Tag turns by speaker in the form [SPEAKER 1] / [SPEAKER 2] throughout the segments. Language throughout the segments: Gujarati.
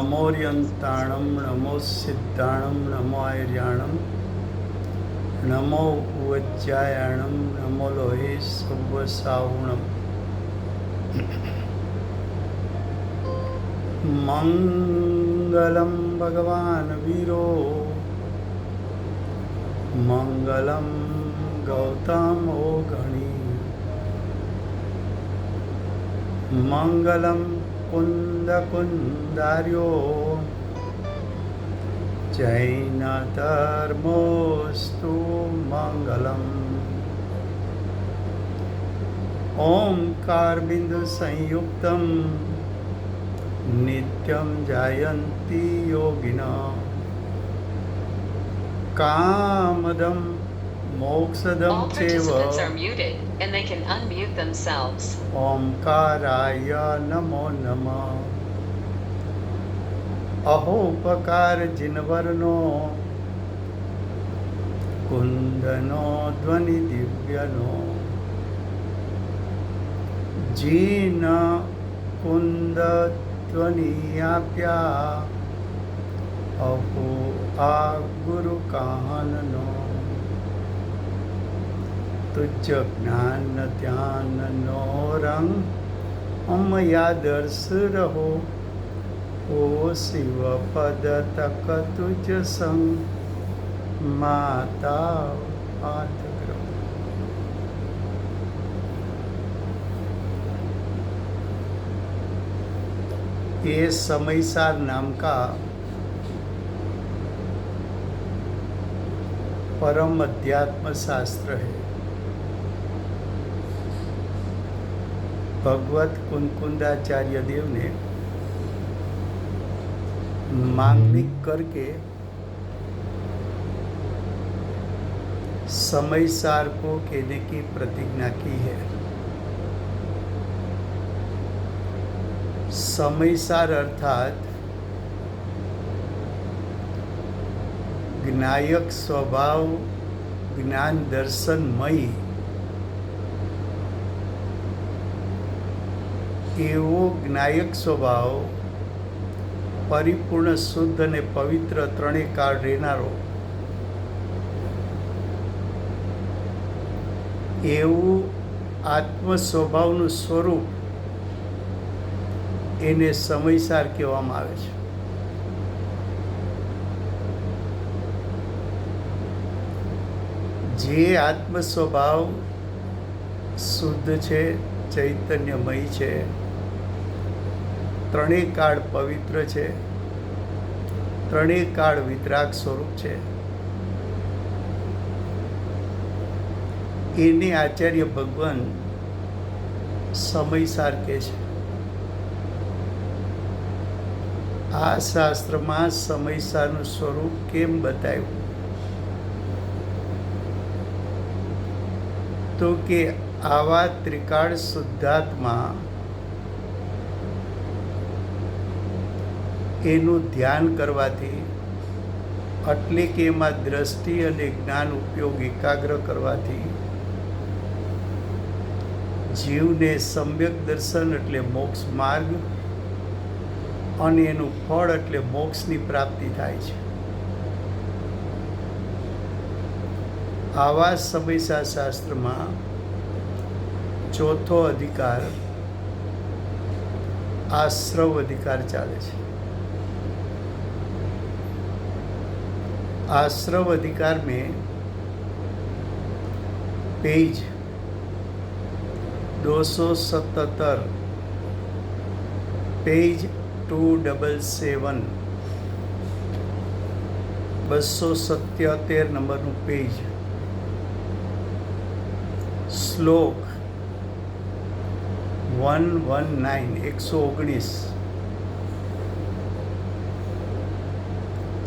[SPEAKER 1] नमोर्यन्ताणं नमो सिद्धाणं नमो आर्याणं नमो उज्जायाणं नमो लोहे सव्वसावणं मङ्गलं भगवान् वीरो मङ्गलं गौतमो गणी मङ्गलं कुन्दकुन्दार्यो जैनधर्मोऽस्तु मङ्गलम् ओंकारबिन्दुसंयुक्तं नित्यं जायन्ति योगिनः कामदं मोक्षदं
[SPEAKER 2] All
[SPEAKER 1] चैव
[SPEAKER 2] participants are muted, and they can unmute themselves.
[SPEAKER 1] ओंकाराय नमो नमः अहोपकार जिनवरनो कुंदनो ध्वनि दिव्यनो जीन कुंद ध्वनियाप्या अहो आ गुरु काननो तुझ ज्ञान ध्यान नो रंग अमया दर्श रहो ओ शिव पद तक तुझ संग माता पाठ करो। ये समयसार नाम का परम अध्यात्म शास्त्र है। भगवत कुंकुंदाचार्य देव ने मांगलिक करके समयसार को कहने की प्रतिज्ञा की है। समयसार अर्थात ज्ञायक स्वभाव ज्ञान दर्शनमयी एवो ज्ञायक स्वभाव परिपूर्ण शुद्ध ने पवित्र त्रणेय काळ રહેનારો એવું આત્મ સ્વભાવનું સ્વરૂપ એને સમયસાર કહેવામાં આવે છે। જે આત્મ સ્વભાવ શુદ્ધ છે ચૈતન્યમય છે ત્રણેય કાળ પવિત્ર છે ત્રણેય કાળ વિતરાગ સ્વરૂપ છે એને આચાર્ય ભગવાન સમયસાર કહે છે। આ શાસ્ત્રમાં સમયસારનું સ્વરૂપ કેમ બતાવ્યું તો કે આવા ત્રિકાળ શુદ્ધાત્મા એનું ધ્યાન કરવાથી એટલે કે એમાં દ્રષ્ટિ અને જ્ઞાન ઉપયોગ એકાગ્ર કરવાથી જીવને સમ્યક દર્શન એટલે મોક્ષ માર્ગ અને એનું ફળ એટલે મોક્ષની પ્રાપ્તિ થાય છે। આવા સમયસાર શાસ્ત્રમાં ચોથો અધિકાર આશ્રવ અધિકાર ચાલે છે। आश्रव अधिकार में पेज 277 पेज 277 277 नंबर पेज श्लोक 119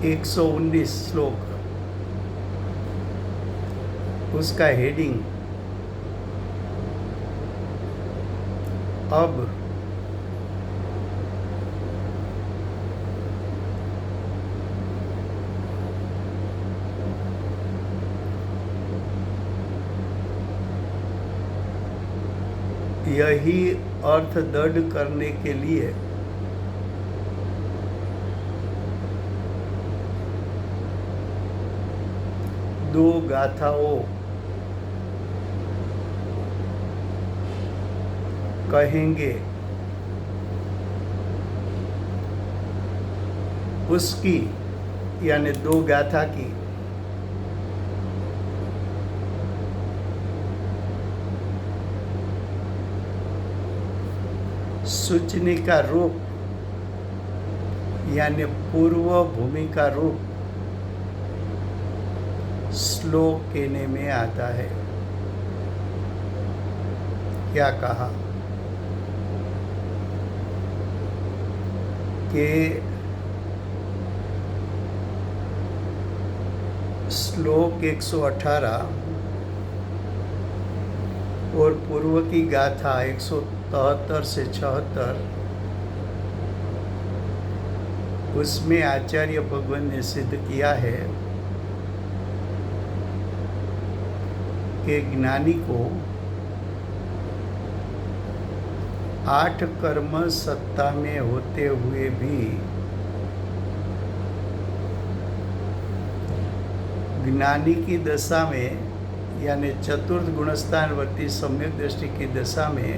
[SPEAKER 1] 119 श्लोक उसका हेडिंग अब यही अर्थ दृढ़ करने के लिए दो गाथाओं कहेंगे उसकी, यानी दो गाथा की सूचनिका रूप यानी पूर्व भूमिका रूप श्लोक कहने में आता है। क्या कहा कि श्लोक 118 और पूर्व की गाथा 173 से 76, उसमें आचार्य भगवान ने सिद्ध किया है कि ज्ञानी को 8 कर्म सत्ता में होते हुए भी ज्ञानी की दशा में, यानी चतुर्थ गुणस्थानवर्ती सम्यक दृष्टि की दशा में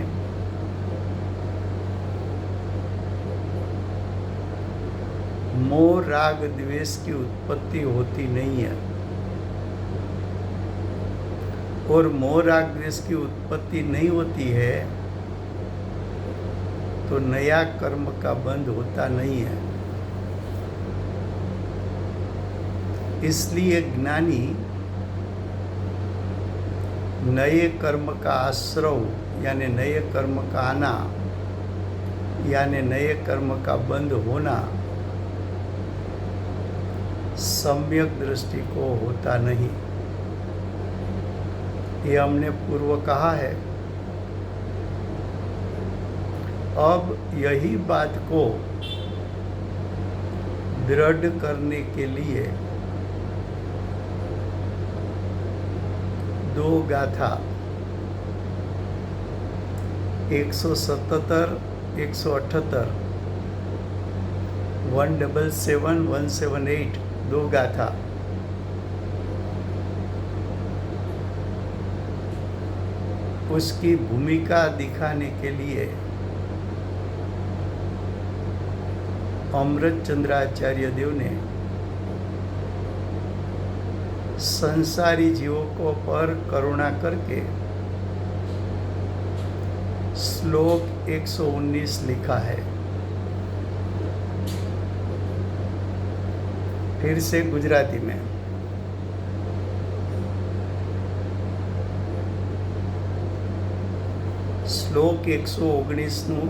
[SPEAKER 1] मोह राग द्वेष की उत्पत्ति होती नहीं है। और मोह राग द्वेष की उत्पत्ति नहीं होती है तो नया कर्म का बंध होता नहीं है। इसलिए ज्ञानी नए कर्म का आश्रव यानी नए कर्म का आना यानी नए कर्म का बंध होना सम्यक दृष्टि को होता नहीं। ये हमने पूर्व कहा है। अब यही बात को दृढ़ करने के लिए दो गाथा 177, 178, 177, 178 दो गाथा उसकी भूमिका दिखाने के लिए अमृत चंद्राचार्य देव ने संसारी जीवों को पर करुणा करके श्लोक 119 लिखा है। फिर से गुजराती में। श्लोक 119 નું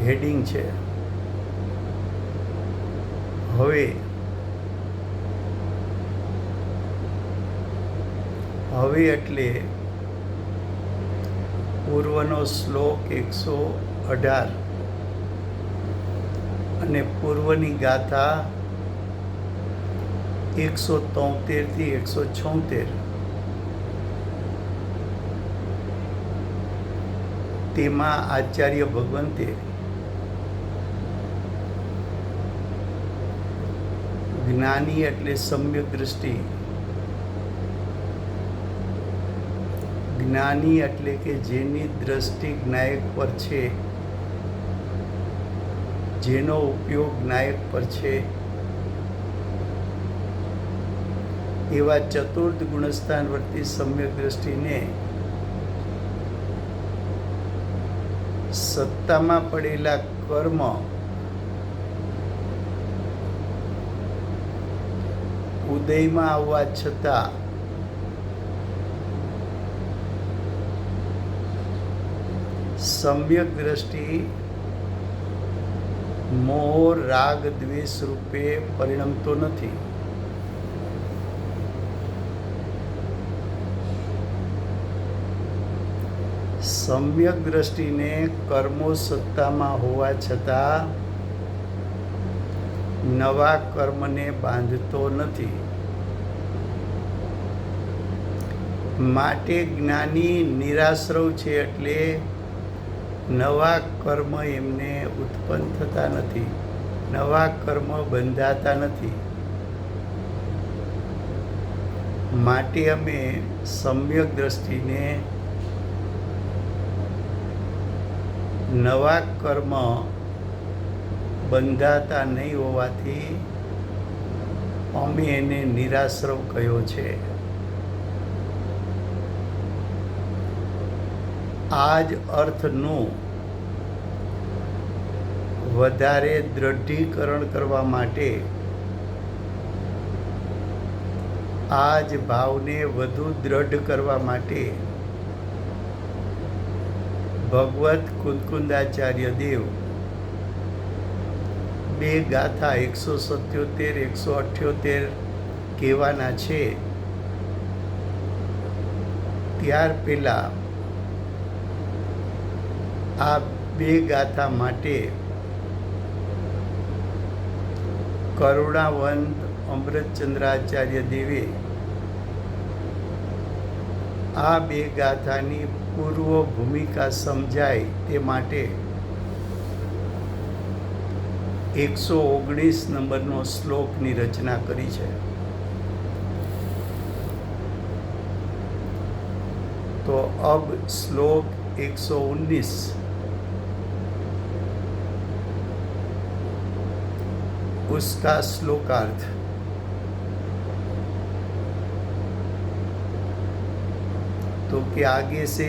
[SPEAKER 1] હેડિંગ છે હવે એટલે પૂર્વનો શ્લોક 118 અને પૂર્વની ગાથા 173 થી 176 તેમાં આચાર્ય ભગવંતે જ્ઞાની એટલે સમ્યક દૃષ્ટિ, જ્ઞાની એટલે કે જેની દ્રષ્ટિ જ્ઞાયક પર છે, જેનો ઉપયોગ જ્ઞાયક પર છે, એવા ચતુર્થ ગુણસ્થાનવર્તી સમ્યક દૃષ્ટિને સત્તામાં પડેલા કર્મ ઉદયમાં આવવા છતાં सम्यक दृष्टि मोह राग द्वेष रूपे परिणमतो नथी। सम्यक दृष्टि ने कर्मो सत्ता में होवा छता नवा कर्म ने बांधतो नथी। माटे ज्ञानी निराश्रव छे एटले नवा कर्म एमने उत्पन्न थता नथी, नवा कर्म बंधाता नथी। માટે અમે સમ્યક દ્રષ્ટિને નવા કર્મ બંધાતા નહીં હોવાથી અમે એને નિરાશ્રવ કહ્યો છે. આ જ અર્થનું વધારે દૃઢીકરણ કરવા માટે, આ જ ભાવને વધુ દ્રઢ કરવા માટે ભગવત કુંદકુંદાચાર્ય દેવ બે ગાથા 177, 178 કહેવાના છે. ત્યાર પહેલા આ બે ગાથા માટે કરુણાવંત અમૃતચંદ્રાચાર્ય દેવે આ બે ગાથાની પૂર્વ ભૂમિકા સમજાય તે માટે 119 નંબરનો શ્લોકની રચના કરી છે. તો અબ શ્લોક 119 उसका श्लोकार्थ. तो कि आगे से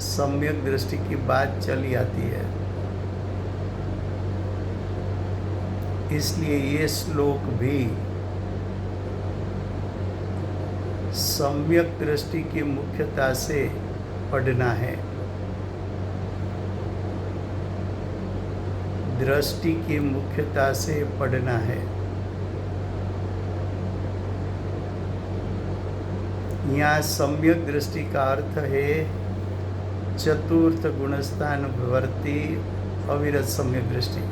[SPEAKER 1] सम्यक दृष्टि की बात चली आती है, इसलिए ये श्लोक भी सम्यक दृष्टि की मुख्यता से पढ़ना है. दृष्टि की मुख्यता से पढ़ना है. यहाँ सम्यक दृष्टि का अर्थ है चतुर्थ गुणस्थान वर्ती अविरत सम्यक दृष्टि.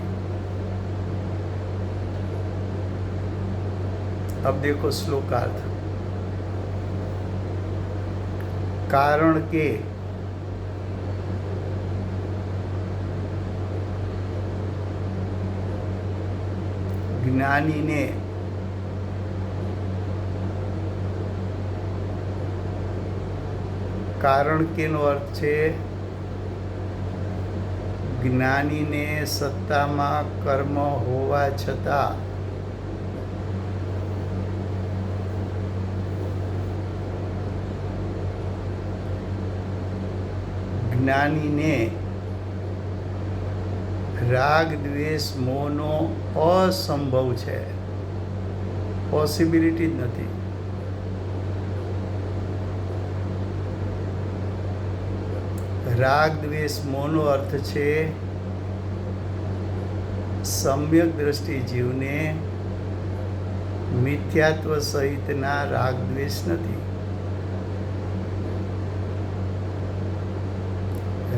[SPEAKER 1] अब देखो श्लोकार्थ. कारण के જ્ઞાનીને કારણ કેનો અર્થ છે જ્ઞાનીને સત્તામાં કર્મ હોવા છતાં જ્ઞાનીને રાગ દ્વેષ મોહનો અસંભવ છે, પોસિબિલિટી જ નથી. રાગ દ્વેષ મોહનો અર્થ છે સમ્યક દ્રષ્ટિ જીવને મિથ્યાત્વ સહિતના રાગ દ્વેષ નથી.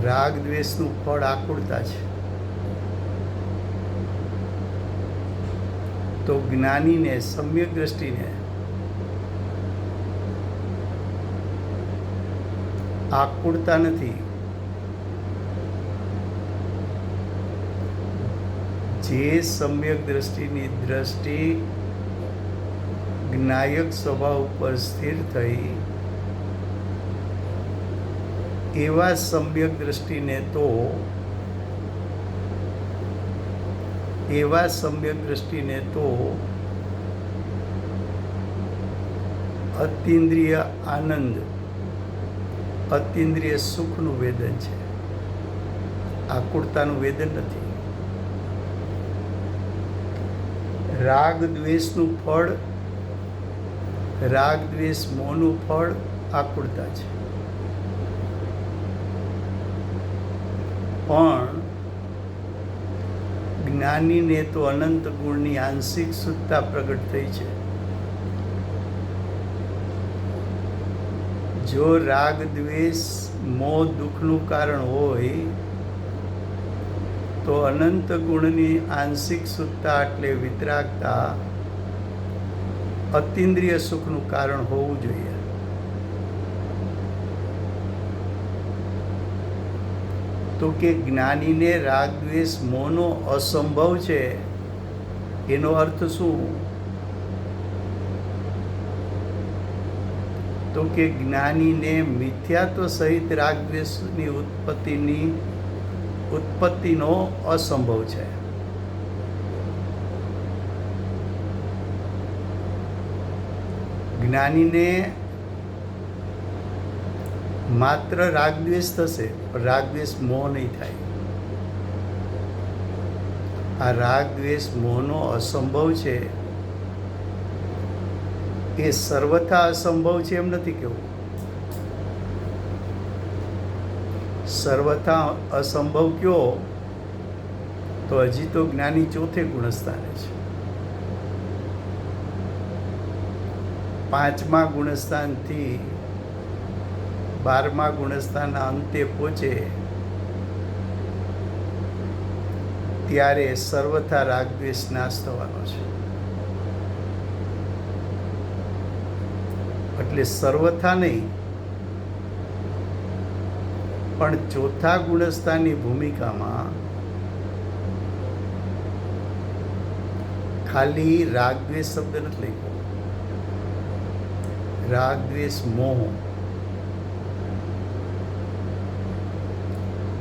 [SPEAKER 1] રાગ દ્વેષનું ફળ આકુળતા છે. તો જ્ઞાનીને સમ્યક દ્રષ્ટિને આકુળતા નથી. જે સમ્યક દ્રષ્ટિની દ્રષ્ટિ જ્ઞાયક સ્વભાવ ઉપર સ્થિર થઈ એવા સમ્યક દ્રષ્ટિને તો અતિન્દ્રિય આનંદ, અતિન્દ્રિય સુખનું વેદન છે, આકુળતાનું વેદન નથી. રાગ દ્વેષનું ફળ, રાગ દ્વેષ મોહનું ફળ આકુળતા છે. પણ જ્ઞાનીને તો અનંત ગુણની આંશિક શુદ્ધતા પ્રગટ થઈ છે. જો રાગ દ્વેષ મોહ દુઃખનું કારણ હોય તો અનંત ગુણની આંશિક શુદ્ધતા એટલે વિતરાગતા અતિન્દ્રિય સુખનું કારણ હોવું જોઈએ. તો કે જ્ઞાનીને રાગ દ્વેષ મોહનો અસંભવ છે એનો અર્થ શું? તો કે જ્ઞાનીને મિથ્યાત્વ સહિત રાગદ્વેષની ઉત્પત્તિનો અસંભવ છે. જ્ઞાનીને માત્ર રાગદ્વેષ થશે, પણ રાગદ્વેષ મોહ નહીં થાય. આ રાગદ્વેષ મોહનો અસંભવ છે એ સર્વથા અસંભવ છે એમ નથી કહેવું. સર્વથા અસંભવ કયો તો હજી તો જ્ઞાની ચોથે ગુણસ્થાને છે. 5મા ગુણસ્થાનથી 12મા ગુણસ્થાનના અંતે પહોંચે ત્યારે સર્વથા રાગદ્વેષ નાશ થવાનો છે. એટલે સર્વથા નહીં, પણ ચોથા ગુણસ્થાનની ભૂમિકામાં ખાલી રાગદ્વેષ શબ્દ નથી લખ્યો. રાગદ્વેષ મોહ,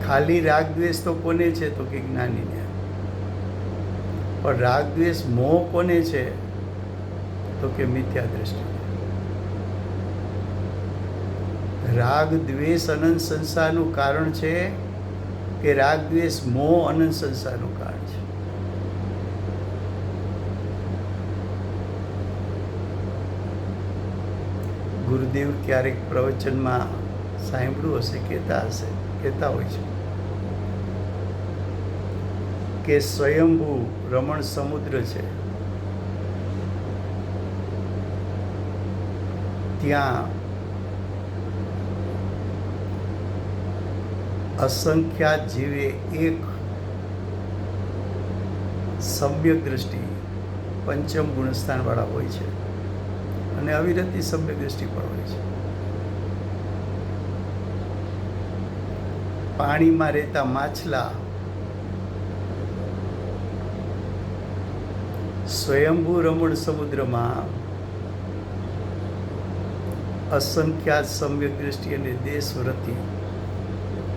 [SPEAKER 1] ખાલી રાગદ્વેષ તો કોને છે તો કે જ્ઞાનીને, પણ રાગદ્વેષ મોહ કોને છે તો કે મિથ્યા દ્રષ્ટિ. રાગ દ્વેષ અનંત સંસારનું કારણ છે કે રાગ દ્વેષ મોહ અનંત સંસારનું કારણ છે. ગુરુદેવ ક્યારેક પ્રવચનમાં સાંભળ્યું હશે, કહેતા હોય છે કે સ્વયંભૂ રમણ સમુદ્ર છે, ત્યાં અસંખ્યાત જીવે એક સમ્યક દ્રષ્ટિ પંચમ ગુણસ્થાનવાળા હોય છે અને અવિરતી સમ્યક દ્રષ્ટિ પણ હોય છે. પાણીમાં રહેતા માછલા સ્વયંભૂ રમણ સમુદ્રમાં અસંખ્યાત સમ્યક દ્રષ્ટિ અને દેશવ્રતિ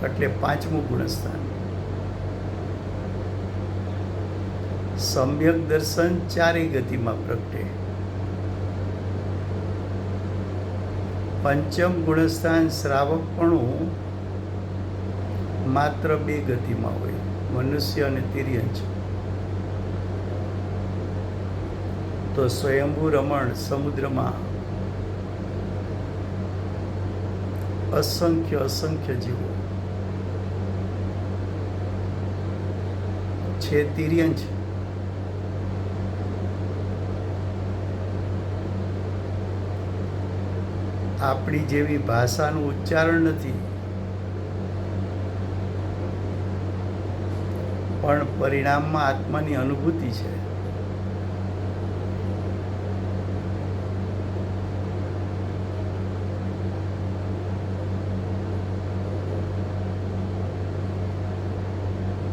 [SPEAKER 1] એટલે 5મું ગુણસ્થાન. સમ્યક દર્શન ચારેય ગતિમાં પ્રગટે. પંચમ ગુણસ્થાન શ્રાવકપણું માત્ર 2 ગતિમાં હોય, મનુષ્ય અને તિર્યંચ. તો સ્વયંભૂ રમણ સમુદ્રમાં અસંખ્ય જીવો છે, તિર્યંચ. આપણી જેવી ભાષાનું ઉચ્ચારણ નથી, પણ પરિણામમાં આત્માની અનુભૂતિ છે.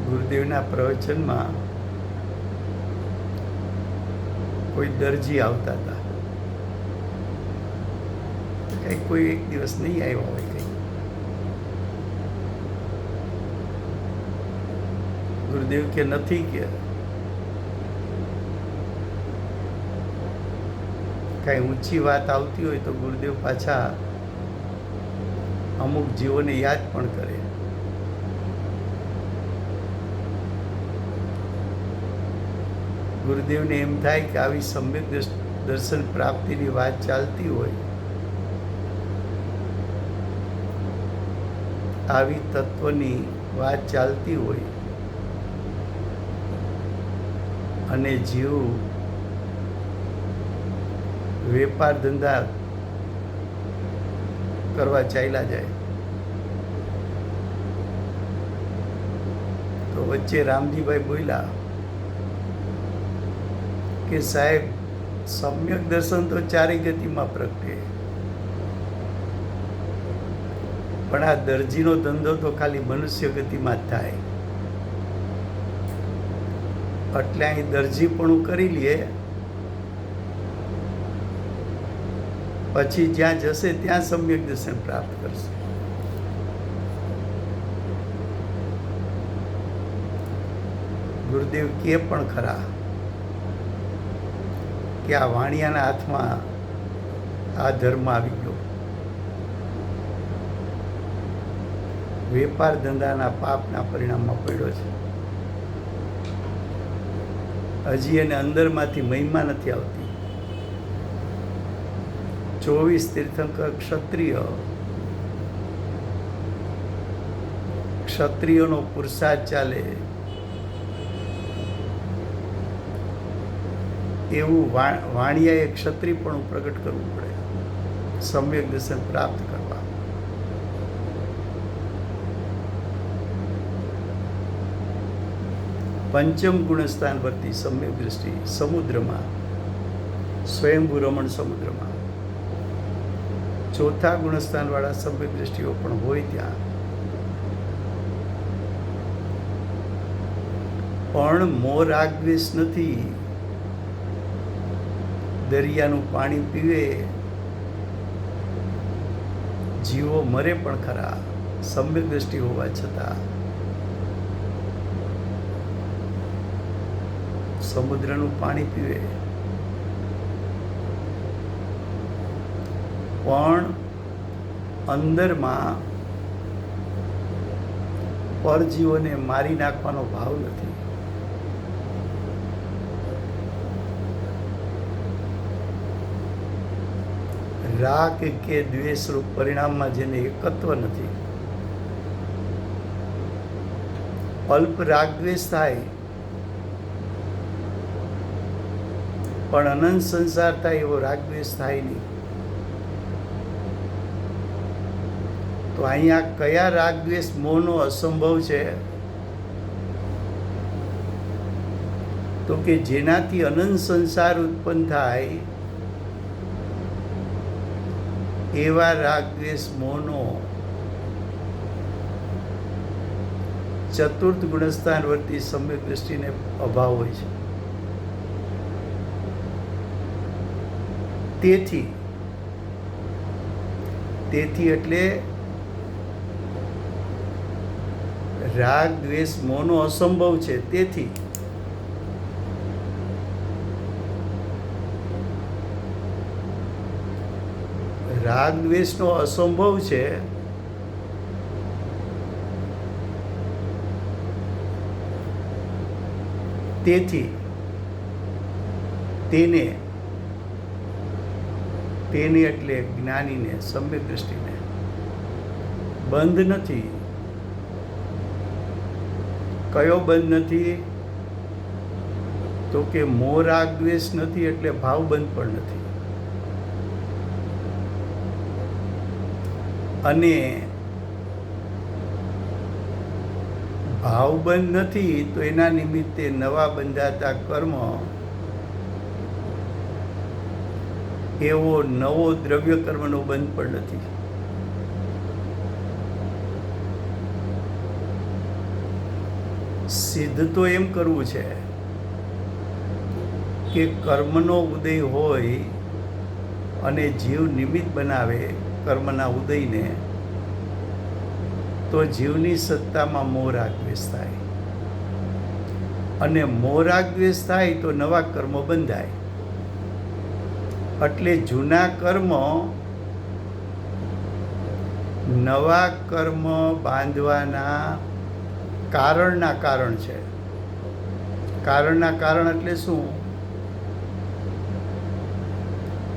[SPEAKER 1] ગુરુદેવના પ્રવચનમાં કોઈ દરજી આવતા હતા, કંઈ કોઈ એક દિવસ નહીં આવ્યા હોય કંઈ. ગુરુદેવ કે નથી, કે કાંઈ ઊંચી વાત આવતી હોય તો ગુરુદેવ પાછા અમુક જીવોને યાદ પણ કરે. ગુરુદેવને એમ થાય કે આવી સમ્યક દર્શન પ્રાપ્તિની વાત ચાલતી હોય, આવી તત્વની વાત ચાલતી હોય અને જીવ વેપાર ધંધા કરવા ચાલ્યા જાય તો વચ્ચે રામજીભાઈ બોલ્યા કે સાહેબ, સમ્યક દર્શન તો ચારેય ગતિમાં પ્રગટે, પણ આ દરજીનો ધંધો તો ખાલી મનુષ્ય ગતિમાં જ થાય. એટલે અહીં દરજીપણું કરી લઈએ પછી જ્યાં જશે ત્યાં સમ્યક દર્શન પ્રાપ્ત કરશે. ગુરુદેવ કે પણ ખરા કે આ વાણિયાના હાથમાં આ ધર્મ આવી ગયો. વેપાર ધંધાના પાપના પરિણામમાં પડ્યો છે. હજી એને અંદરમાંથી મહિમા નથી આવતી. 24 તીર્થંકર ક્ષત્રિયોનો પુરુષાર્થ ચાલે એવું વાણિયાએ ક્ષત્રિયપણું પ્રગટ કરવું પડે સમ્યક દર્શન પ્રાપ્ત કરવા. પંચમ ગુણસ્થાન વર્તી સમ્યક દૃષ્ટિ સમુદ્રમાં, સ્વયંભૂ રમણ સમુદ્રમાં. ચોથા ગુણસ્થાનવાળા સમ્યક દૃષ્ટિઓ પણ હોય ત્યાં પણ મોહ રાગ દ્વેષ નથી. દરિયાનું પાણી પીવે, જીવો મરે પણ ખરા સમ્યક દ્રષ્ટિ હોવા છતાં. સમુદ્રનું પાણી પીવે પણ અંદરમાં પરજીવોને મારી નાખવાનો ભાવ નથી. રાગ કે દ્વેષ રૂપ પરિણામમાં જેને એકત્વ નથી. અલ્પ રાગ દ્વેષ થાય પણ અનંત સંસાર થાય એવો રાગ દ્વેષ થાય નહીં. તો અહીંયા કયા રાગ દ્વેષ મોહનો અસંભવ છે? તો કે જેનાથી અનંત સંસાર ઉત્પન્ન થાય એવા રાગ દ્વેષ મોહનો ચતુર્થ ગુણસ્થાન વર્તી સમ્યક દ્રષ્ટિને અભાવ હોય છે. તેથી એટલે રાગ દ્વેષ મોહનો અસંભવ છે. તેથી રાગ દ્વેષનો અસંભવ છે તેથી તેને એટલે જ્ઞાનીને સમ્યક દ્રષ્ટિને બંધ નથી. કયો બંધ નથી? તો કે મોહ રાગ દ્વેષ નથી એટલે ભાવ બંધ પણ નથી. અને ભાવ બંધ નથી તો એના નિમિત્તે નવા બંધાતા કર્મ એવો નવો દ્રવ્ય કર્મનો બંધ પણ નથી. સિદ્ધ તો એમ કરવું છે કે કર્મનો ઉદય હોય અને જીવ નિમિત્ત બનાવે કર્મના ઉદયને, તો જીવની સત્તામાં મોહ રાગ દ્વેષ થાય અને મોહ રાગ દ્વેષ થાય તો નવા કર્મ બંધાય. એટલે જૂના કર્મ નવા કર્મ બાંધવાના કારણના કારણ છે. કારણના કારણ એટલે શું?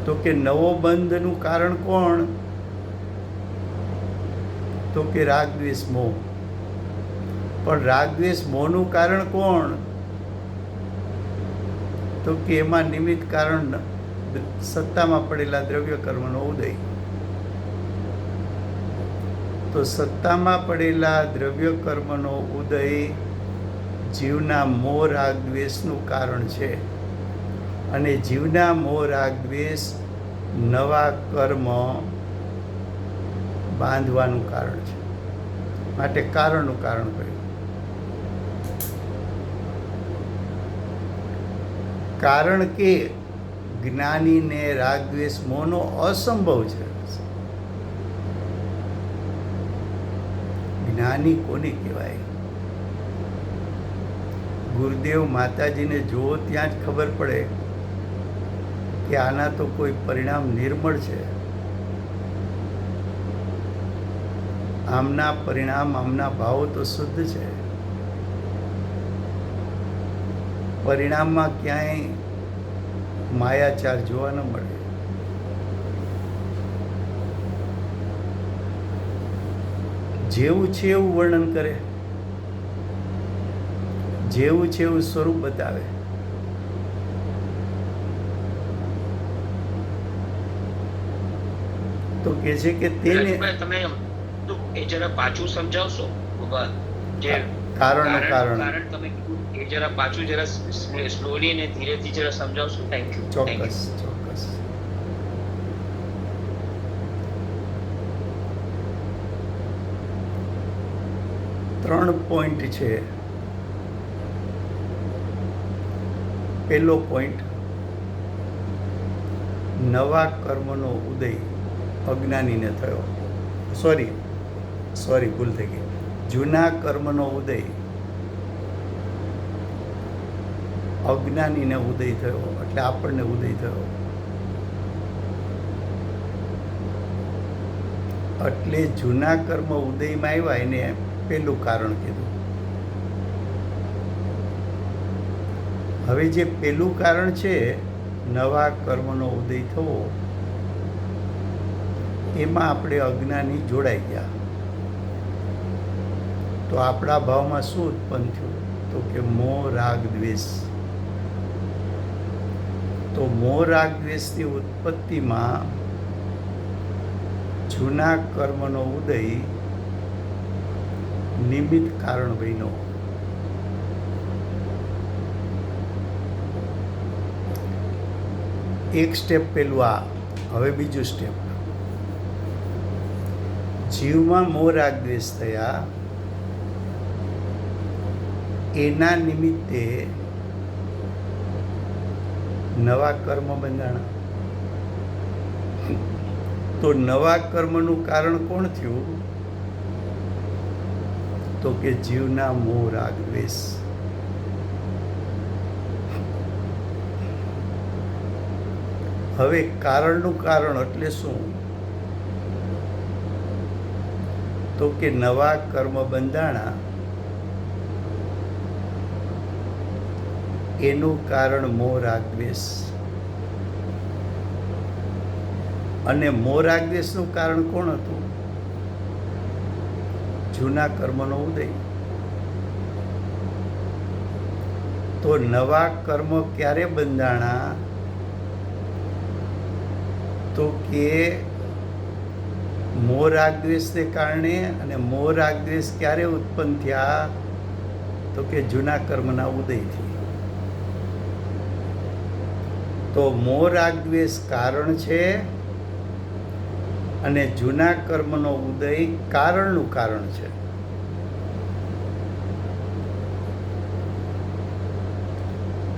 [SPEAKER 1] તો કે નવો બંધનું કારણ કોણ? તો કે રાગ દ્વેષ મોહ. પણ રાગ દ્વેષ મોહનું કારણ કોણ? તો કે એમાં નિમિત્ત કારણ સત્તામાં પડેલા દ્રવ્ય કર્મનો ઉદય. તો સત્તામાં પડેલા દ્રવ્ય કર્મનો ઉદય જીવના મોહ રાગ દ્વેષનું કારણ છે અને જીવના મોહ રાગ દ્વેષ નવા કર્મ બાંધવાનું કારણ છે. માટે કારણનું કારણ કહ્યું. કારણ કે જ્ઞાનીને રાગ દ્વેષ મોહનો અસંભવ છે. જ્ઞાની કોને કહેવાય? ગુરુદેવ માતાજીને જુઓ ત્યાં જ ખબર પડે કે આના તો કોઈ પરિણામ નિર્મળ છે. આમના પરિણામ, આમના ભાવો તો શુદ્ધ છે. પરિણામમાં ક્યાંય માયાચાર જોવા ન મળે. જેવું છે એવું વર્ણન કરે, જેવું છે એવું સ્વરૂપ બતાવે. તો કે છે કે તેને
[SPEAKER 3] તમે એ જરા પાછું સમજાવશો? જે
[SPEAKER 1] કારણ
[SPEAKER 3] તમે કીધું એ જરા પાછું જરા સ્લોલી અને ધીરેથી જરા સમજાવશો? Thank you.
[SPEAKER 1] ચોક્કસ. 3 પોઈન્ટ છે. પહેલો પોઈન્ટ, નવા કર્મનો ઉદય અજ્ઞાનીને થયો. સોરી ભૂલ થઈ ગઈ. જૂના કર્મનો ઉદય અજ્ઞાનીને ઉદય થયો, એટલે આપણને ઉદય થયો. એટલે જૂના કર્મ ઉદયમાં આવ્યા એને પહેલું કારણ કીધું. હવે જે પહેલું કારણ છે નવા કર્મનો ઉદય થવો, એમાં આપણે અજ્ઞાની જોડાઈ ગયા. તો આપણા ભાવમાં શું ઉત્પન્ન થયું? તો કે મોહ રાગ દ્વેષ. તો મોહ રાગ દ્વેષની ઉત્પત્તિમાં જૂના કર્મનો ઉદય નિમિત્ત કારણ બન્યો. એક સ્ટેપ પેલું આ. હવે બીજું સ્ટેપ, જીવમાં મોહ રાગ દ્વેષ થયા, એના નિમિત્તે નવા કર્મ બંધાણા. તો નવા કર્મનું કારણ કોણ થયું? તો કે જીવના મોહ રાગ દ્વેષ. હવે કારણનું કારણ એટલે શું? તો કે નવા કર્મ બંધાણા, એનું કારણ મોહ રાગ દ્વેષ. અને મોહ રાગ દ્વેષનું કારણ કોણ હતું? જૂના કર્મનો ઉદય. તો નવા કર્મ ક્યારે બંધાણા? તો કે મોહ રાગ દ્વેષને કારણે. અને મોહ રાગ દ્વેષ ક્યારે ઉત્પન્ન થયા? તો કે જૂના કર્મના ઉદયથી. તો મોહ રાગ દ્વેષ કારણ છે અને જૂના કર્મનો ઉદય કારણનું કારણ છે.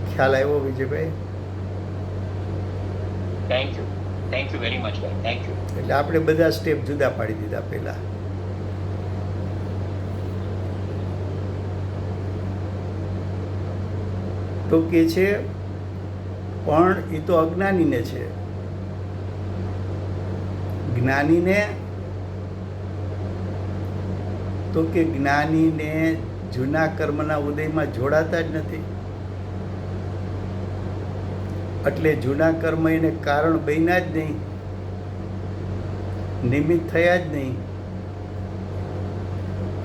[SPEAKER 1] ખ્યાલ આવ્યો વિજયભાઈ?
[SPEAKER 3] થેન્ક યુ વેરી મચ ભાઈ. Thank you.
[SPEAKER 1] એટલે આપણે બધા સ્ટેપ જુદા પાડી દીધા પહેલા. તો કે છે પણ એ તો અજ્ઞાનીને છે. જ્ઞાનીને, તો કે જ્ઞાનીને જૂના કર્મના ઉદયમાં જોડાતા જ નથી. એટલે જૂના કર્મ એને કારણ બન્યા જ નહીં, નિમિત્ત થયા જ નહીં.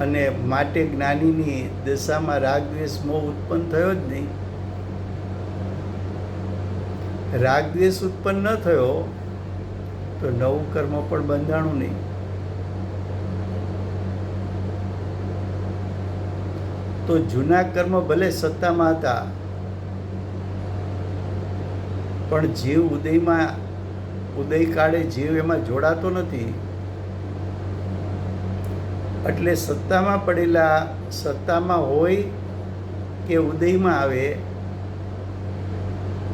[SPEAKER 1] અને માટે જ્ઞાનીની દશામાં રાગ દ્વેષ મોહ ઉત્પન્ન થયો જ નહીં. રાગ દ્વેષ ઉત્પન્ન ન થયો તો નવું કર્મ પણ બંધાણું નહીં. તો જૂના કર્મ ભલે સત્તામાં હતા, પણ જીવ ઉદય કાળે જીવ એમાં જોડાતો નથી. એટલે સત્તામાં પડેલા, સત્તામાં હોય કે ઉદયમાં આવે,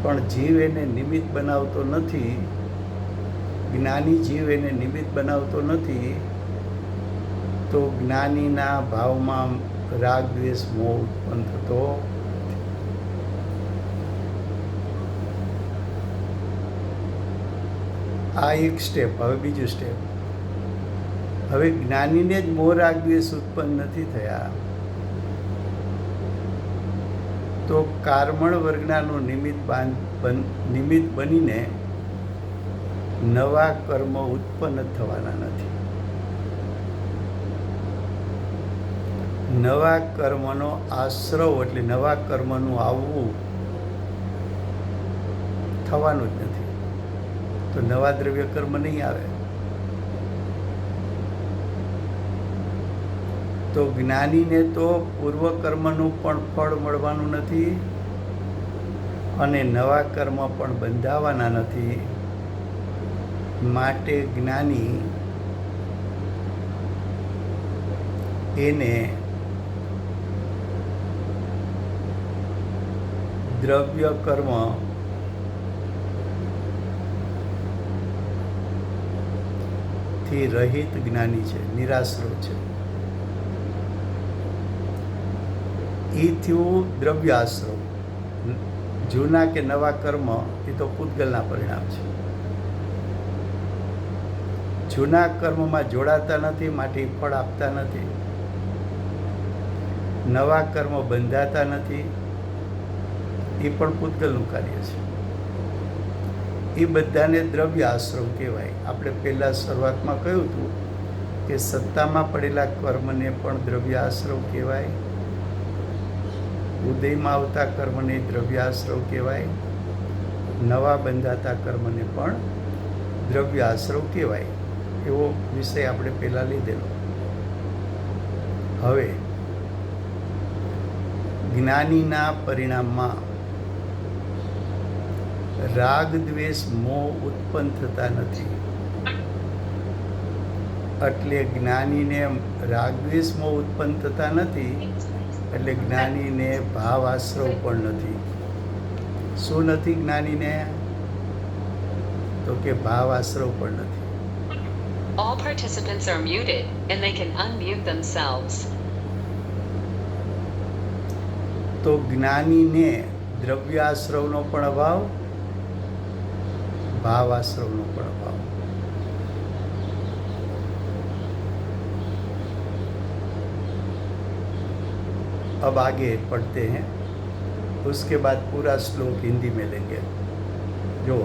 [SPEAKER 1] પણ જીવ એને નિમિત્ત બનાવતો નથી. જ્ઞાની જીવ એને નિમિત્ત બનાવતો નથી. તો જ્ઞાનીના ભાવમાં રાગ દ્વેષ મોહ ઉત્પન્ન થતો. આ એક સ્ટેપ. હવે બીજું સ્ટેપ. હવે જ્ઞાનીને જ મોહ રાગ દ્વેષ ઉત્પન્ન નથી થયા, તો કર્મણ વર્ગનાનું નિમિત્ત બનીને નવા કર્મ ઉત્પન્ન થવાના નથી. નવા કર્મનો આશ્રવ એટલે નવા કર્મનું આવવું થવાનું જ નથી. તો નવા દ્રવ્ય કર્મ નહીં આવે. તો જ્ઞાનીને તો પૂર્વ કર્મનું પણ ફળ મળવાનું નથી અને નવા કર્મ પણ બંધાવાના નથી. માટે જ્ઞાની એને દ્રવ્ય કર્મ થી રહિત જ્ઞાની છે, નિરાશ્રવ છે. એ થયું દ્રવ્યાશ્રવ. જૂના કે નવા કર્મ એ તો પૂતગલના પરિણામ છે. જૂના કર્મમાં જોડાતા નથી, માટે ફળ આપતા નથી. નવા કર્મ બંધાતા નથી, એ પણ પૂતગલનું કાર્ય છે. એ બધાને દ્રવ્ય આશ્રવ કહેવાય. આપણે પહેલાં શરૂઆતમાં કહ્યું હતું કે સત્તામાં પડેલા કર્મને પણ દ્રવ્ય આશ્રવ કહેવાય, ઉદયમાં આવતા કર્મને દ્રવ્ય આશ્રવ કહેવાય, નવા બંધાતા કર્મને પણ દ્રવ્ય આશ્રવ કહેવાય. એવો વિષય આપણે પહેલાં લીધેલો. હવે જ્ઞાનીના પરિણામમાં રાગ દ્વેષ મોહ ઉત્પન્ન થતા નથી. એટલે જ્ઞાનીને રાગ દ્વેષ મોહ ઉત્પન્ન થતા નથી, એટલે જ્ઞાનીને ભાવ આશ્રવ પણ નથી. શું નથી જ્ઞાનીને? તો કે ભાવ આશ્રવ પણ નથી.
[SPEAKER 2] All participants are muted and they can unmute themselves.
[SPEAKER 1] તો જ્ઞાનીને દ્રવ્યાશ્રવનો પણ અભાવ, भाव आश्रव नो पण अभाव. अब आगे पढ़ते हैं, उसके बाद पूरा श्लोक हिंदी में लेंगे. जो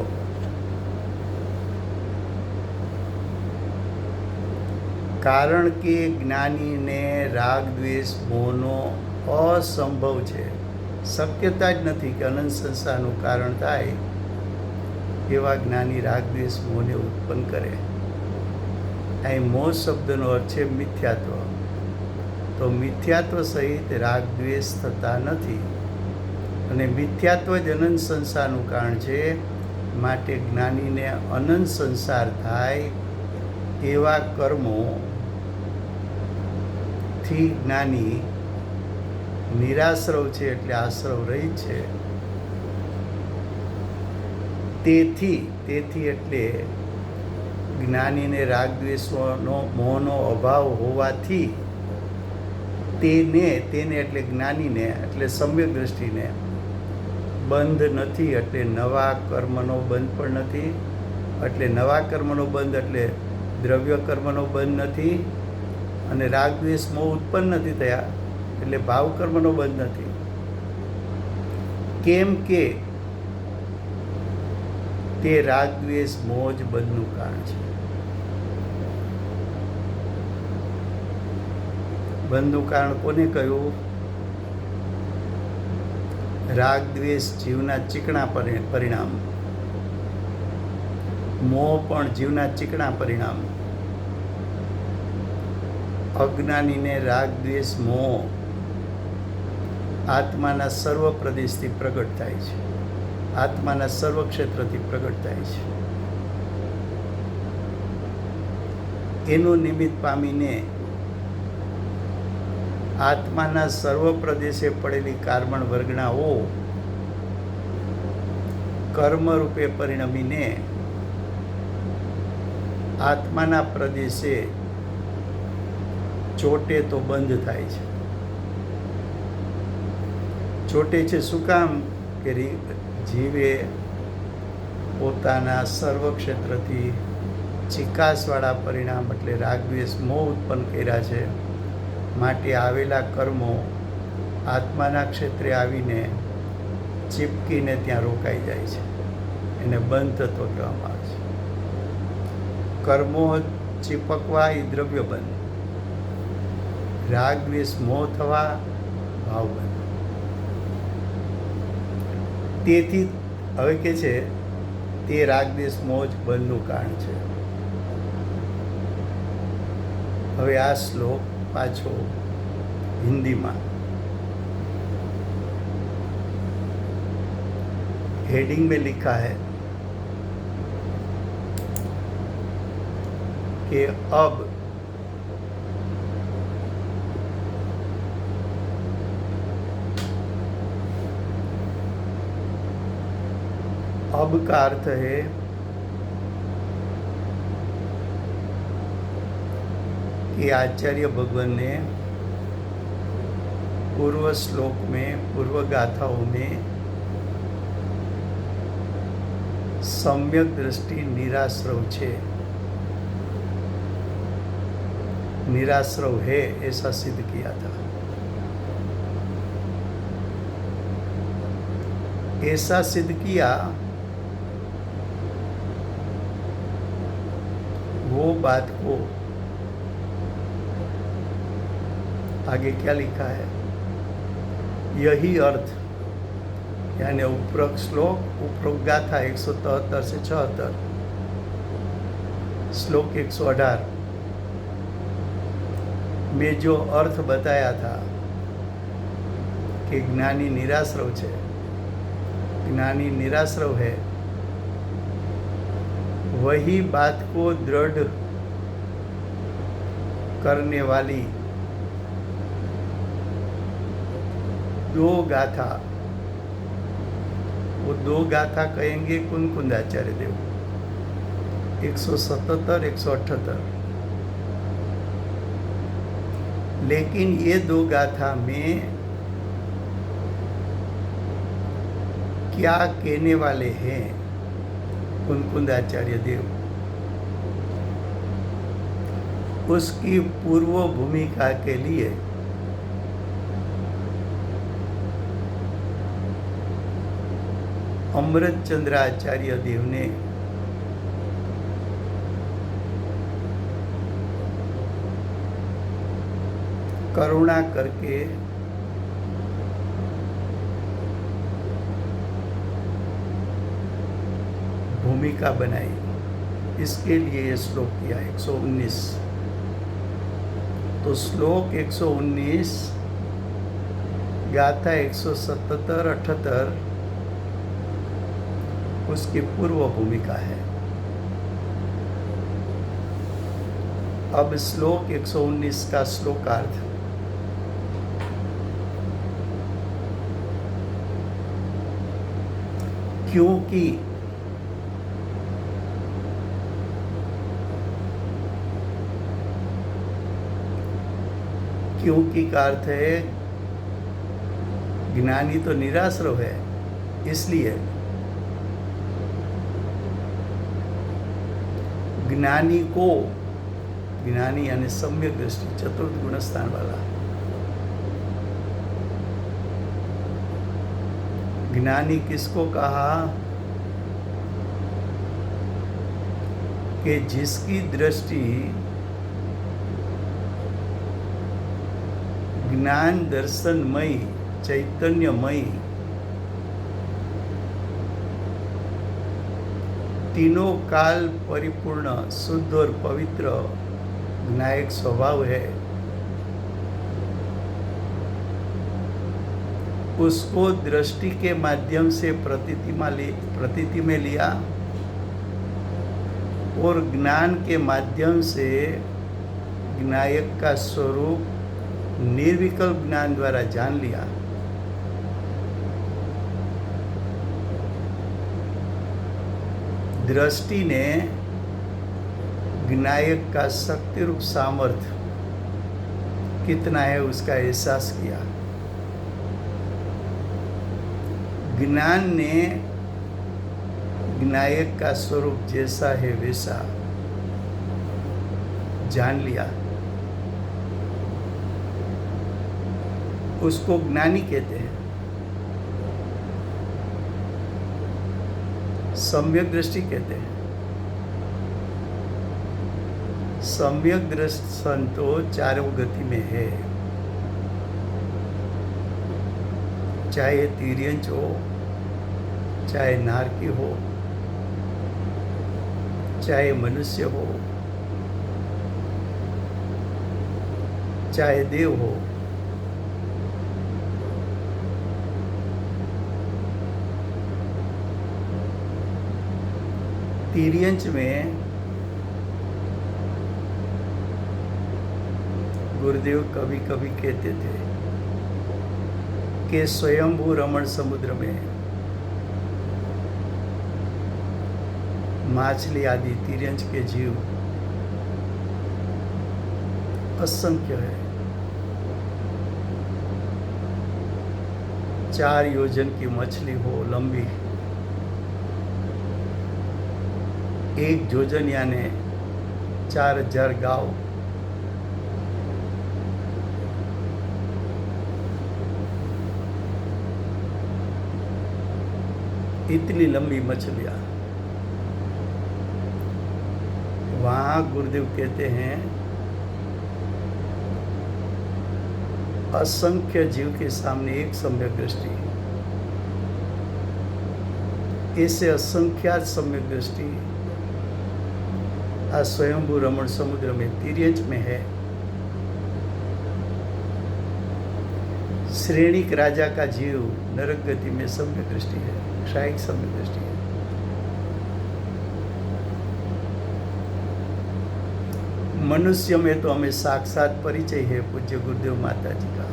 [SPEAKER 1] कारण के ज्ञानी ने राग द्वेष मोहनो असंभव है, शक्यता ज नहीं कि अनंत संसारનું કારણ થાય એવા જ્ઞાની રાગ દ્વેષ મોહને ઉત્પન્ન કરે. અહીં મોહ શબ્દનો અર્થ છે મિથ્યાત્વ. તો મિથ્યાત્વ સહિત રાગ દ્વેષ થતા નથી, અને મિથ્યાત્વ જ અનંત સંસારનું કારણ છે. માટે જ્ઞાનીને અનંત સંસાર થાય એવા કર્મોથી જ્ઞાની નિરાશ્રવ છે, એટલે આશ્રવ રહિત છે. તેથી એટલે જ્ઞાનીને રાગ દ્વેષનો મોહનો અભાવ હોવાથી તેને એટલે જ્ઞાનીને એટલે સમ્યક દ્રષ્ટિને બંધ નથી, એટલે નવા કર્મનો બંધ પણ નથી. એટલે નવા કર્મનો બંધ એટલે દ્રવ્ય કર્મનો બંધ નથી, અને રાગ દ્વેષ મોહ ઉત્પન્ન નથી થયા એટલે ભાવ કર્મનો બંધ નથી. કેમ કે તે રાગ દ્વેષ મોહ જ બંધનું કારણ છે. બંધનું કારણ કોને કહ્યું? રાગ દ્વેષ જીવના ચીકણા પરિણામ, મોહ પણ જીવના ચીકણા પરિણામ. અજ્ઞાનીને રાગ દ્વેષ મોહ આત્માના સર્વ પ્રદેશથી પ્રગટ થાય છે, આત્માના સર્વ ક્ષેત્રથી પ્રગટ થાય છે. એનું નિમિત્ત પામીને આત્માના સર્વ પ્રદેશે પડેલી કાર્બન વર્ગણાઓ કર્મ રૂપે પરિણમીને આત્માના પ્રદેશે ચોટે તો બંધ થાય છે. ચોટે છે શું કામ? કે જીવે પોતાના સર્વ ક્ષેત્રથી ચિકાસવાળા પરિણામ એટલે રાગદ્વેષ મોહ ઉત્પન્ન કર્યા છે. માટે આવેલા કર્મો આત્માના ક્ષેત્રે આવીને ચીપકીને ત્યાં રોકાઈ જાય છે. એને બંધ થતો કહેવામાં આવે છે. કર્મો ચીપકવા એ દ્રવ્ય બંધ, રાગ દ્વેષ મોહ થવા ભાવ બંધ. તેથી હવે કે છે તે રાગ દ્વેષ મોહ જ બંધનું કારણ છે. હવે આ શ્લોક પાછો हिंदीમાં हेडिंग में लिखा है कि अब का अर्थ है कि आचार्य भगवान ने पूर्व श्लोक में, पूर्व गाथाओं में सम्यक दृष्टि निराश्रव छे, निराश्रव है ऐसा सिद्ध किया था. ऐसा सिद्ध किया, वो बात को आगे क्या लिखा है, यही अर्थ यानी उपरोक्त श्लोक, उपरोक्त गाथा 173 से 76, श्लोक 118 में जो अर्थ बताया था कि ज्ञानी निराश्रव है, ज्ञानी निराश्रव है, वही बात को दृढ़ करने वाली दो गाथा, वो दो गाथा कहेंगे कुंकुंदाचार्य देव, 177, 178. लेकिन ये दो गाथा में क्या कहने वाले हैं कुंकुंदाचार्य देव, उसकी पूर्व भूमिका के लिए अमृतचंद्राचार्य देव ने करुणा करके भूमिका बनाई. इसके लिए ये श्लोक किया 119. तो श्लोक 119 गाथा 177, 78 उसकी पूर्व भूमिका है. अब श्लोक 119 का श्लोकार्थ. क्योंकि का अर्थ है ज्ञानी तो निराश्रव है, इसलिए ज्ञानी को, ज्ञानी यानी सम्यक दृष्टि, चतुर्थ गुणस्थान वाला, ज्ञानी किसको कहा कि जिसकी दृष्टि ज्ञान दर्शनमयी, चैतन्यमयी, तीनों काल परिपूर्ण, शुद्ध और पवित्र ज्ञायक स्वभाव है, उसको दृष्टि के माध्यम से प्रतीति में लिया और ज्ञान के माध्यम से ज्ञायक का स्वरूप निर्विकल्प ज्ञान द्वारा जान लिया. दृष्टि ने ज्ञायक का शक्ति रूप सामर्थ्य कितना है उसका एहसास किया। ज्ञान ने ज्ञायक का स्वरूप जैसा है वैसा जान लिया, उसको ज्ञानी कहते हैं। सम्यक दृष्टि कहते हैं। सम्यक दर्शन तो चारों गति में है, चाहे तिर्यंच हो, चाहे नारकी हो, चाहे मनुष्य हो, चाहे देव हो। तिर्यंच में गुरुदेव कभी कभी कहते थे कि स्वयंभू रमण समुद्र में माछली आदि तिर्यंच के जीव असंख्य है। 4 योजन की मछली हो लंबी, 1 योजन यानी 4000 गांव, इतनी लंबी मछलियां। वहां गुरुदेव कहते हैं असंख्य जीव के सामने एक सम्यक दृष्टि, ऐसे असंख्यात सम्यक दृष्टि आ स्वयंभू रमण समुद्र में तिर्यंच में है। श्रेणिक राजा का जीव नरक गति में सम्यक दृष्टि है, क्षायिक सम्यक दृष्टि है। मनुष्य में तो हमें साक्षात परिचय है पूज्य गुरुदेव माता जी का।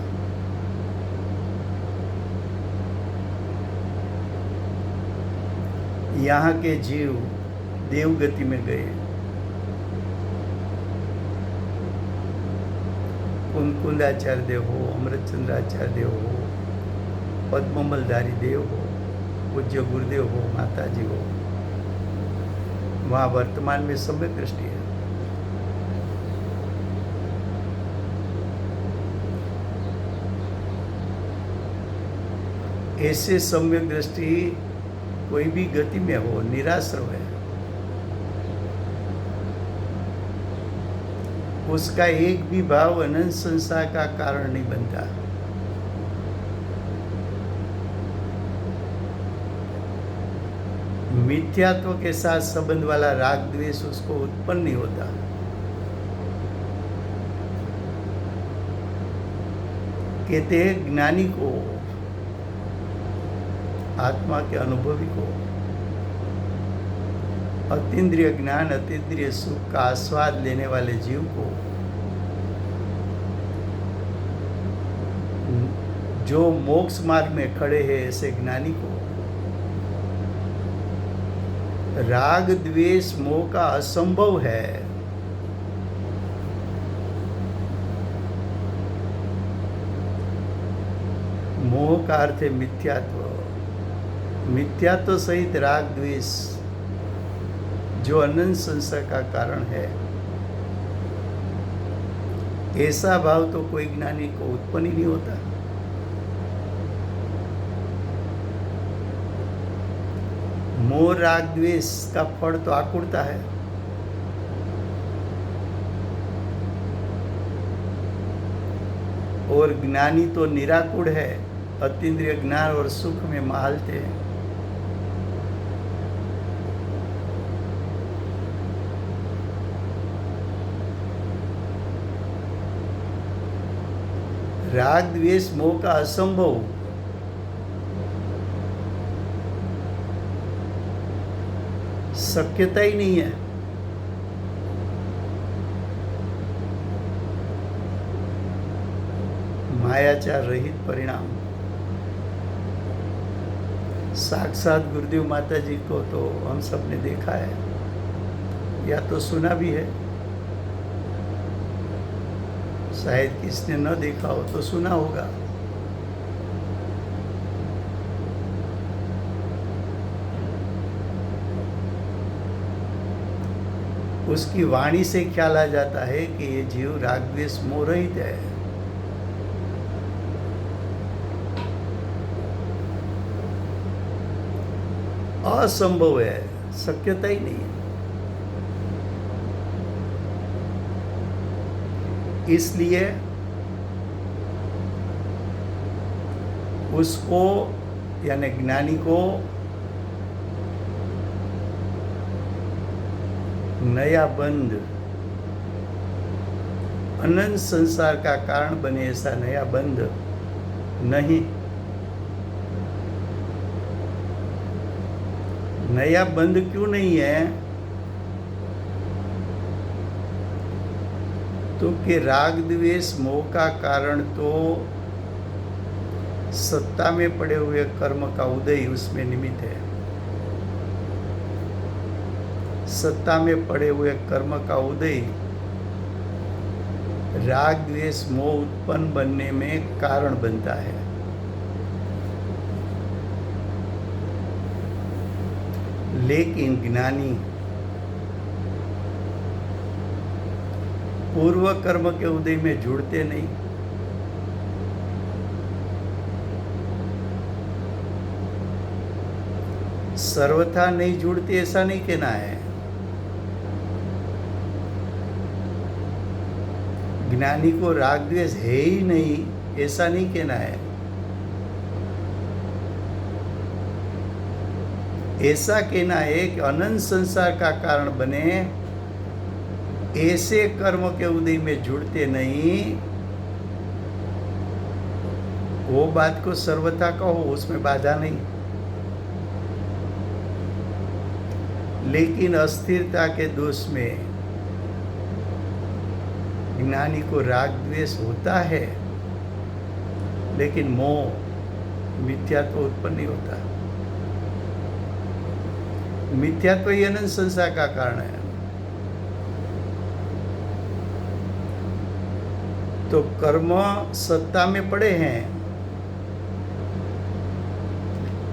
[SPEAKER 1] यहाँ के जीव देवगति में गए, कुंकुंदाचार्य देव हो, अमृतचंद्राचार्य देव हो, पद्ममलधारी देव हो, पूज्य गुरुदेव हो, माता जी हो, वहाँ वर्तमान में सम्यक दृष्टि है। ऐसे सम्यक दृष्टि कोई भी गति में हो निराश्रव है, उसका एक भी भाव अनंत संसार का कारण नहीं बनता। मिथ्यात्व के साथ संबंध वाला राग द्वेष उसको उत्पन्न नहीं होता। कहते हैं ज्ञानी को, आत्मा के अनुभवी को अतीन्द्रिय ज्ञान, अतीन्द्रिय सुख का आस्वाद लेने वाले जीव को, जो मोक्ष मार्ग में खड़े हैं ऐसे ज्ञानी को राग द्वेष मोह का असंभव है। मोह का अर्थ है मिथ्यात्व। मिथ्यात्व सहित राग द्वेष जो अनंत संसार का कारण है, ऐसा भाव तो कोई ज्ञानी को उत्पन्न ही नहीं होता। मोह राग द्वेष का फल तो आकुलता है। और ज्ञानी तो निराकुल है, अतीन्द्रिय ज्ञान और सुख में महालते हैं। राग द्वेष मोह का असंभव शक्यता ही नहीं है। मायाचार रहित परिणाम साक्षात गुरुदेव माता जी को तो हम सब ने देखा है, या तो सुना भी है, शायद किसने न देखा हो तो सुना होगा। उसकी वाणी से ख्याल आ जाता है कि ये जीव राग द्वेष मोह रहित है। असंभव है, शक्यता ही नहीं है। इसलिए उसको यानी ज्ञानी को नया बंध, अनंत संसार का कारण बने ऐसा नया बंध नहीं। नया बंध क्यों नहीं है? तो कि राग द्वेष मोह का कारण तो सत्ता में पड़े हुए कर्म का उदय उसमें निमित्त है। सत्ता में पड़े हुए कर्म का उदय राग द्वेष मोह उत्पन्न बनने में कारण बनता है। लेकिन ज्ञानी पूर्व कर्म के उदय में जुड़ते नहीं। सर्वथा नहीं जुड़ते ऐसा नहीं कहना है। ज्ञानी को राग द्वेष है ही नहीं ऐसा नहीं कहना है। ऐसा कहना है कि अनंत संसार का कारण बने ऐसे कर्म के उदय में जुड़ते नहीं। वो बात को सर्वथा कहो, उसमें बाधा नहीं। लेकिन अस्थिरता के दोष में ज्ञानी को राग द्वेष होता है, लेकिन मोह मिथ्यात्व उत्पन्न नहीं होता। मिथ्यात्व ही अनंत संसार का कारण है। तो कर्म सत्ता में पड़े हैं,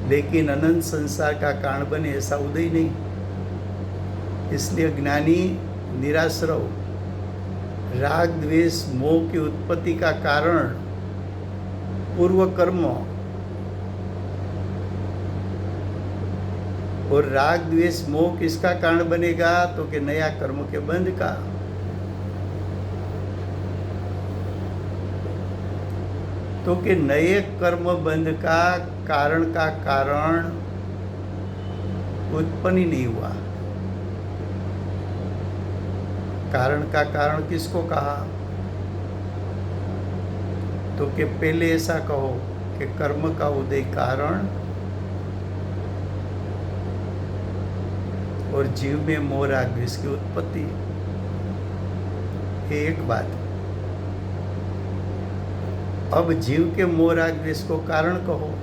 [SPEAKER 1] लेकिन अनंत संसार का कारण बने ऐसा उदय नहीं। इसलिए ज्ञानी निराश्रव राग द्वेष मोह की उत्पत्ति का कारण पूर्व कर्म और राग द्वेष मोह किसका कारण बनेगा? तो कि नया कर्म के बंध का। तो कि नए कर्म बंध का कारण उत्पन्न ही नहीं हुआ। कारण का कारण किसको कहा? तो कि पहले ऐसा कहो कि कर्म का उदय कारण और जीव में मोह राग द्वेष की उत्पत्ति। ये एक बात। अब जीव के मोह राग द्वेष को कारण कहो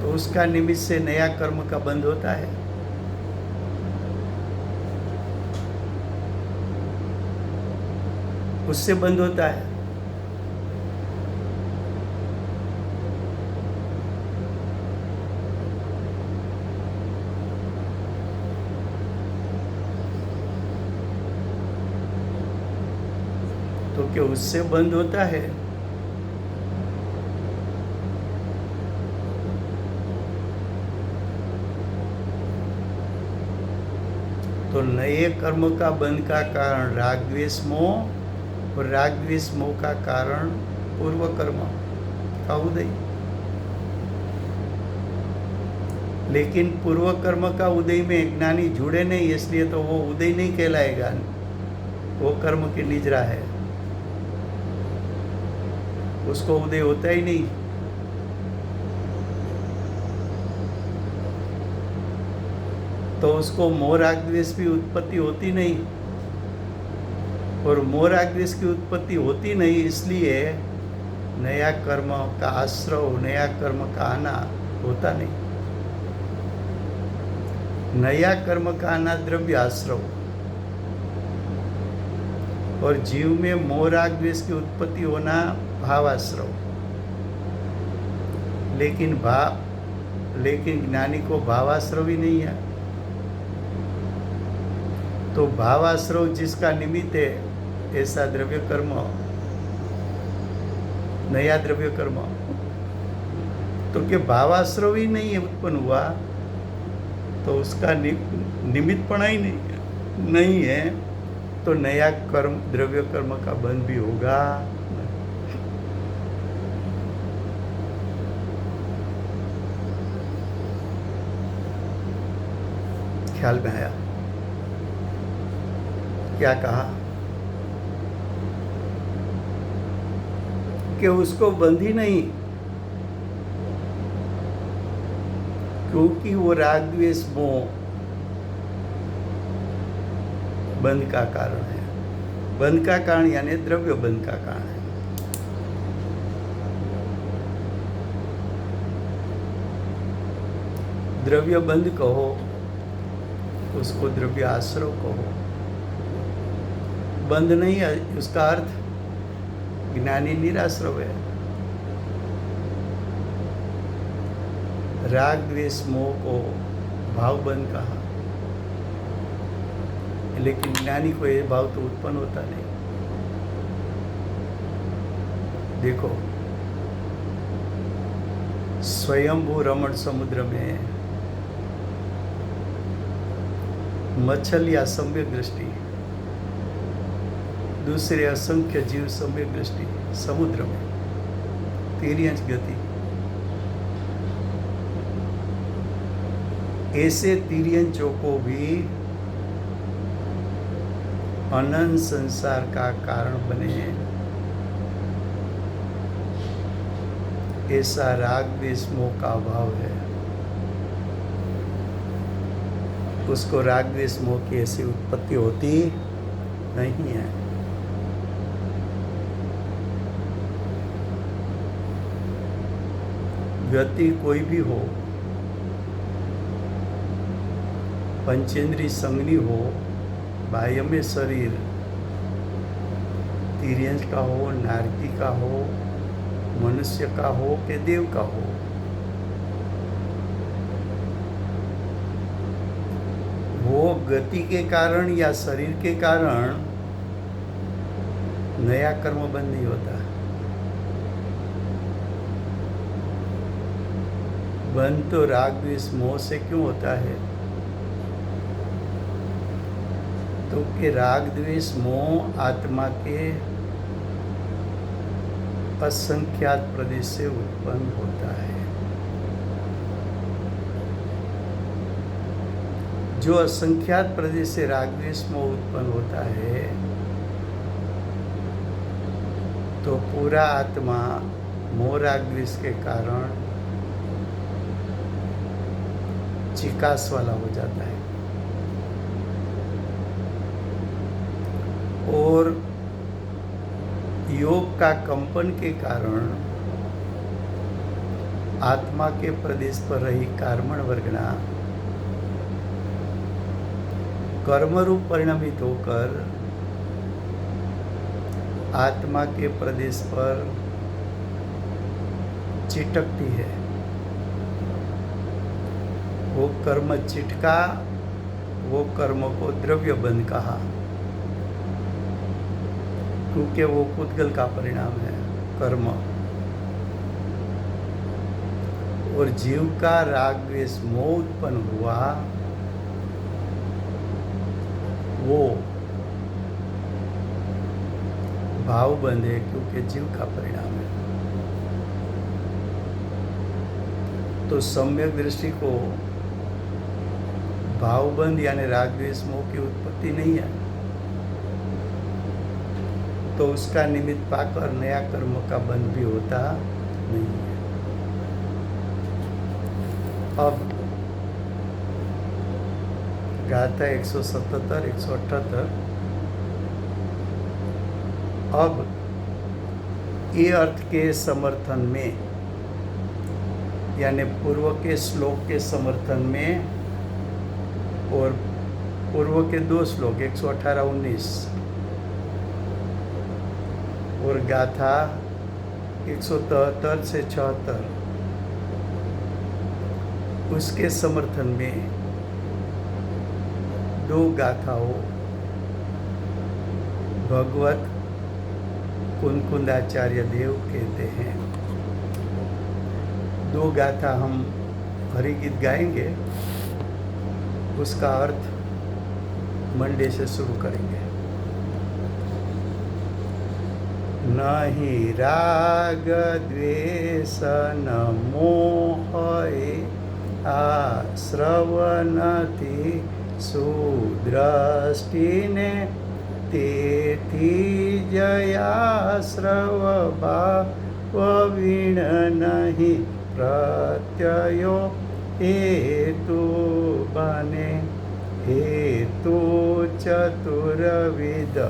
[SPEAKER 1] तो उसका निमित्त से नया कर्म का बंध होता है। उससे बंद होता है। तो क्या उससे बंद होता है? तो नए कर्म का बंध का कारण राग द्वेष मोह और राग द्वेष मोह का कारण पूर्व कर्म का उदय। लेकिन पूर्व कर्म का उदय में ज्ञानी जुड़े नहीं, इसलिए तो वो उदय नहीं कहलाएगा, वो कर्म की निजरा है, उसको उदय होता ही नहीं। तो उसको मोह राग द्वेष की उत्पत्ति होती नहीं, और मोह राग द्वेष की उत्पत्ति होती नहीं, इसलिए नया कर्म का आश्रव, नया कर्म का आना होता नहीं। नया कर्म का आना द्रव्य आश्रव, और जीव में मोह राग द्वेष की उत्पत्ति होना भावाश्रव। लेकिन ज्ञानी को भावाश्रव ही नहीं है। तो भावाश्रव जिसका निमित्त है, ऐसा द्रव्य कर्म, नया द्रव्य कर्म, तो कि भावाश्रव ही नहीं है उत्पन्न हुआ, तो उसका निमित्तपणा ही नहीं है, तो नया कर्म, द्रव्य कर्म का बंध भी होगा। ख्याल में आया? क्या कहा कि उसको बंध ही नहीं, क्योंकि वो राग द्वेष मोह बंध का कारण है। बंध का कारण यानी द्रव्य बंध का कारण है। द्रव्य बंध कहो, उसको द्रव्य आश्रव कहो। बंध नहीं है, उसका अर्थ ज्ञानी निराश्रव है। राग द्वेष मोह को भाव बंध कहा, लेकिन ज्ञानी को ये भाव तो उत्पन्न होता नहीं। देखो, स्वयंभू रमण समुद्र में मछलियां सम्यक दृष्टि, दूसरे असंख्य जीव सम्यक दृष्टि समुद्र में, तिर्यंच गति। ऐसे तिर्यंचों को भी अनंत संसार का कारण बने, ऐसा राग द्वेष मोह का अभाव है। उसको राग द्वेष मोह की ऐसी उत्पत्ति होती नहीं है। गति कोई भी हो, पंचेंद्रिय संगनी हो, बाह्य में शरीर तिर्यंच का हो, नारकी का हो, मनुष्य का हो कि देव का हो, वो गति के कारण या शरीर के कारण नया कर्म बंद नहीं होता। बंद तो राग द्वेष मोह से क्यों होता है? तो कि राग द्वेष मोह आत्मा के असंख्यात प्रदेश से उत्पन्न होता है। जो असंख्यात प्रदेश से राग द्वेष मोह उत्पन्न होता है, तो पूरा आत्मा मोह राग द्वेष के कारण चिकास वाला हो जाता है, और योग का कंपन के कारण आत्मा के प्रदेश पर रही कार्मण वर्गना कर्म रूप परिणमित होकर आत्मा के प्रदेश पर चिटकती है। वो कर्म चिटका, वो कर्म को द्रव्य बंध कहा, क्योंकि वो पुद्गल का परिणाम है कर्म। और जीव का राग द्वेष मोह उत्पन्न हुआ, वो भाव बंध है, क्योंकि जीव का परिणाम है। तो सम्यक दृष्टि को भावबंध यानी राग द्वेष मोह की उत्पत्ति नहीं है, तो उसका निमित्त पाकर नया कर्म का बंध भी होता नहीं है। अब गाथा 177, 178। अब ये अर्थ के समर्थन में यानी पूर्व के श्लोक के समर्थन में और पूर्व के 2 श्लोक 118-19 और गाथा 173 से 76 उसके समर्थन में 2 गाथाओं भगवत कुनकुंदाचार्य देव कहते हैं। 2 गाथा हम हरिगीत गाएंगे, उसका अर्थ मंडे से शुरू करेंगे। नहीं राग द्वेष न मोह आश्रवनति सुदृष्टिने તેથી જયાશ્રવ ભાવ વીણ નહીં પ્રત્યયો હેતુ બને હેતુ ચતુર્વિધ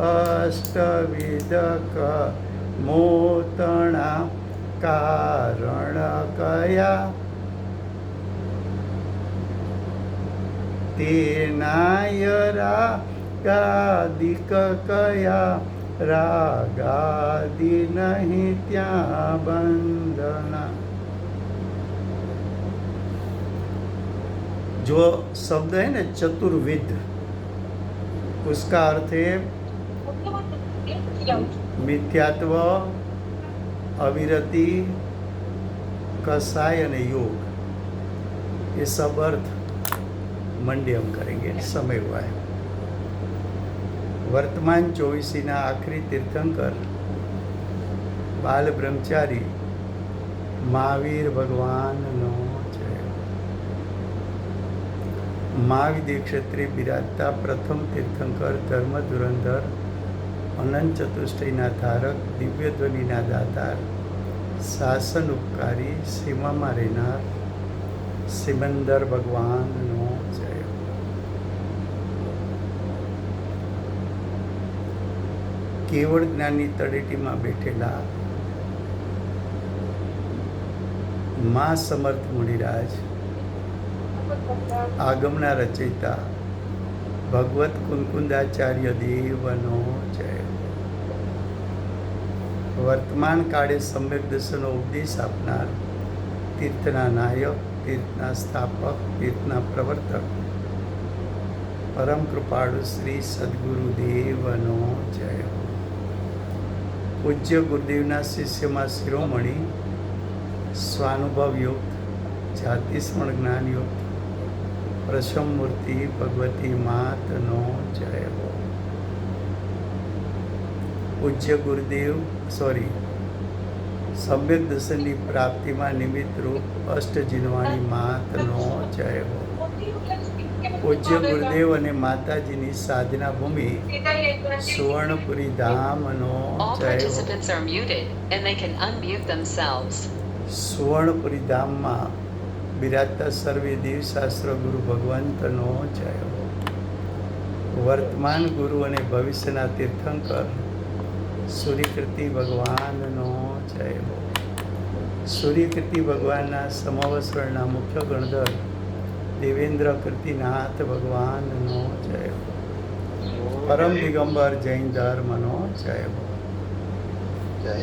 [SPEAKER 1] અષ્ટવિધ મોતણા કારણ કયા તેનાયરા ગાદિક કયા રાગાદિ નહીં ત્યાં બંધના। जो शब्द है ना चतुर्विध, उसका अर्थ है मिथ्यात्व, अविरति, कसाय અને योग। ये सब अर्थ मंडे हम करेंगे, समय हुआ है। वर्तमान 24 आखिरी तीर्थंकर बाल ब्रह्मचारी महावीर भगवान नो जय। महाविद्य क्षेत्रे बिराजता प्रथम तीर्थंकर धर्म धुरंधर अनंत चतुष्टयना धारक दिव्य ध्वनिना दातार शासन उपकारी सीमाમાં રહેનાર સિમંદર ભગવાનનો જય। કેવળ જ્ઞાનની તળેટીમાં બેઠેલા મા સમર્થ મુનિરાજ આગમના રચયિતા ભગવત કુનકુંદાચાર્ય દેવનો જય। વર્તમાન કાળે સમ્યક દર્શનનો ઉપદેશ આપનાર તીર્થના નાયક, તીર્થના સ્થાપક, તીર્થના પ્રવર્તક પરમ કૃપાળુ શ્રી સદગુરુદેવનો જય। પૂજ્ય ગુરુદેવના શિષ્યમાં શિરોમણી સ્વાનુભવયુક્ત જાતિસ્મરણ જ્ઞાનયુક્ત પ્રસમ મૂર્તિ ભગવતી માતનો જય હો। પૂજ્ય ગુરુદેવ સમ્યક દર્શનની પ્રાપ્તિમાં નિમિત્તરૂપ અષ્ટજીનવાણી માતનો જય હો। પૂજ્ય ગુરુદેવ અને માતાજીની સાધના ભૂમિ સુવર્ણપુરી ધામનો
[SPEAKER 2] All
[SPEAKER 1] જય હો।
[SPEAKER 2] participants are muted and they can unmute themselves.
[SPEAKER 1] સુવર્ણપુરી ધામમાં બિરાજતા સર્વે દેવશાસ્ત્ર ગુરુ ભગવંતનો જય હો। વર્તમાન ગુરુ અને ભવિષ્યના તીર્થંકર સૂર્યકીર્તિ ભગવાનનો જય હો। સૂર્યકીર્તિ ભગવાનના સમવસ્વરના મુખ્ય ગણધર દેવેન્દ્ર કીર્તિનાથ ભગવાનનો જય હો। પરમ દિગંબર જૈન ધર્મનો જય હો।
[SPEAKER 4] જય